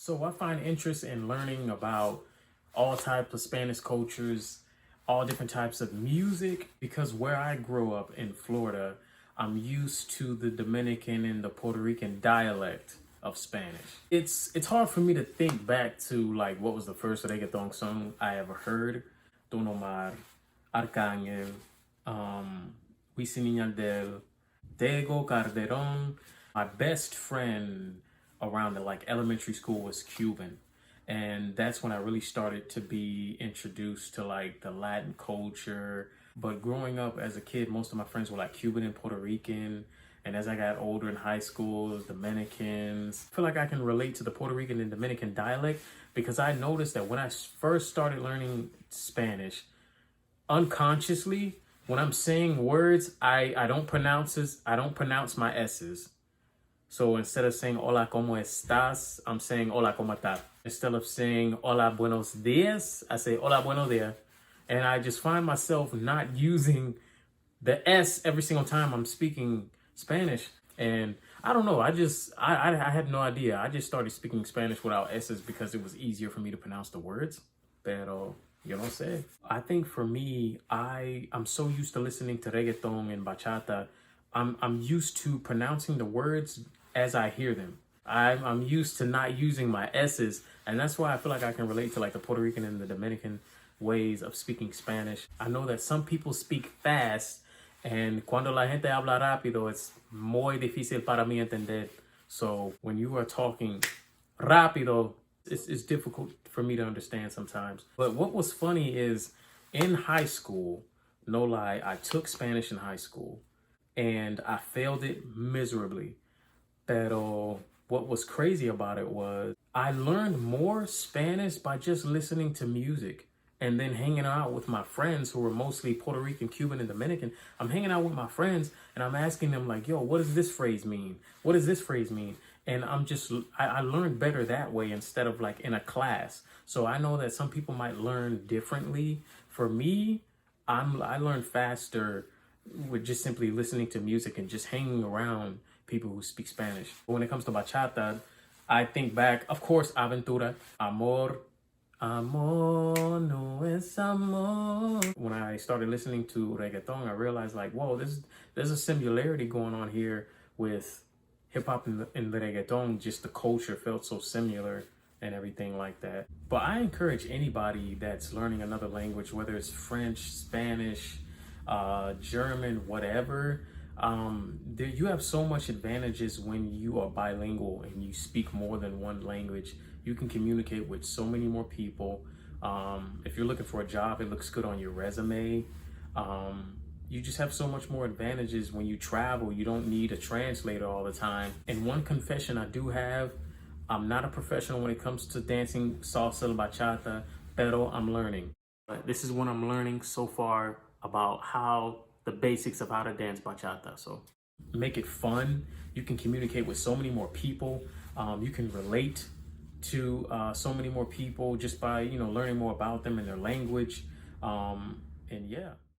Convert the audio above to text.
So I find interest in learning about all types of Spanish cultures, all different types of music, because where I grew up in Florida, I'm used to the Dominican and the Puerto Rican dialect of Spanish. It's hard for me to think back to like what was the first reggaeton song I ever heard. Don Omar, Arcángel, Wisin y Yandel, Tego Calderón. My best friend around the like elementary school was Cuban. And that's when I really started to be introduced to like the Latin culture. But growing up as a kid, most of my friends were like Cuban and Puerto Rican. And as I got older in high school, Dominicans. I feel like I can relate to the Puerto Rican and Dominican dialect because I noticed that when I first started learning Spanish, unconsciously, when I'm saying words, I don't pronounce my S's. So instead of saying hola, ¿cómo estás? I'm saying hola, ¿cómo estás? Instead of saying hola, buenos días, I say hola, buenos días. And I just find myself not using the S every single time I'm speaking Spanish. And I don't know, I had no idea. I just started speaking Spanish without S's because it was easier for me to pronounce the words. Pero, you know what I'm saying? I think for me, I'm so used to listening to reggaeton and bachata. I'm used to pronouncing the words as I hear them. I'm used to not using my S's, and that's why I feel like I can relate to like the Puerto Rican and the Dominican ways of speaking Spanish. I know that some people speak fast, and cuando la gente habla rápido, it's muy difícil para mí entender. So when you are talking rápido, it's difficult for me to understand sometimes. But what was funny is in high school, no lie, I took Spanish in high school and I failed it miserably. Pero what was crazy about it was I learned more Spanish by just listening to music and then hanging out with my friends who were mostly Puerto Rican, Cuban, and Dominican. I'm hanging out with my friends and I'm asking them like, yo, what does this phrase mean? What does this phrase mean? And I learned better that way instead of like in a class. So I know that some people might learn differently. For me, I learned faster with just simply listening to music and just hanging around people who speak Spanish. But when it comes to bachata, I think back, of course, Aventura, Amor, Amor no es amor. When I started listening to reggaeton, I realized like, whoa, there's a similarity going on here with hip hop and the reggaeton. Just the culture felt so similar and everything like that. But I encourage anybody that's learning another language, whether it's French, Spanish, German, whatever. You have so much advantages when you are bilingual and you speak more than one language. You can communicate with so many more people. If you're looking for a job, it looks good on your resume. You just have so much more advantages when you travel. You don't need a translator all the time. And one confession I do have, I'm not a professional when it comes to dancing salsa and bachata, pero I'm learning. But this is what I'm learning so far about the basics of how to dance bachata. So make it fun. You can communicate with so many more people. You can relate to so many more people just by learning more about them and their language. And yeah.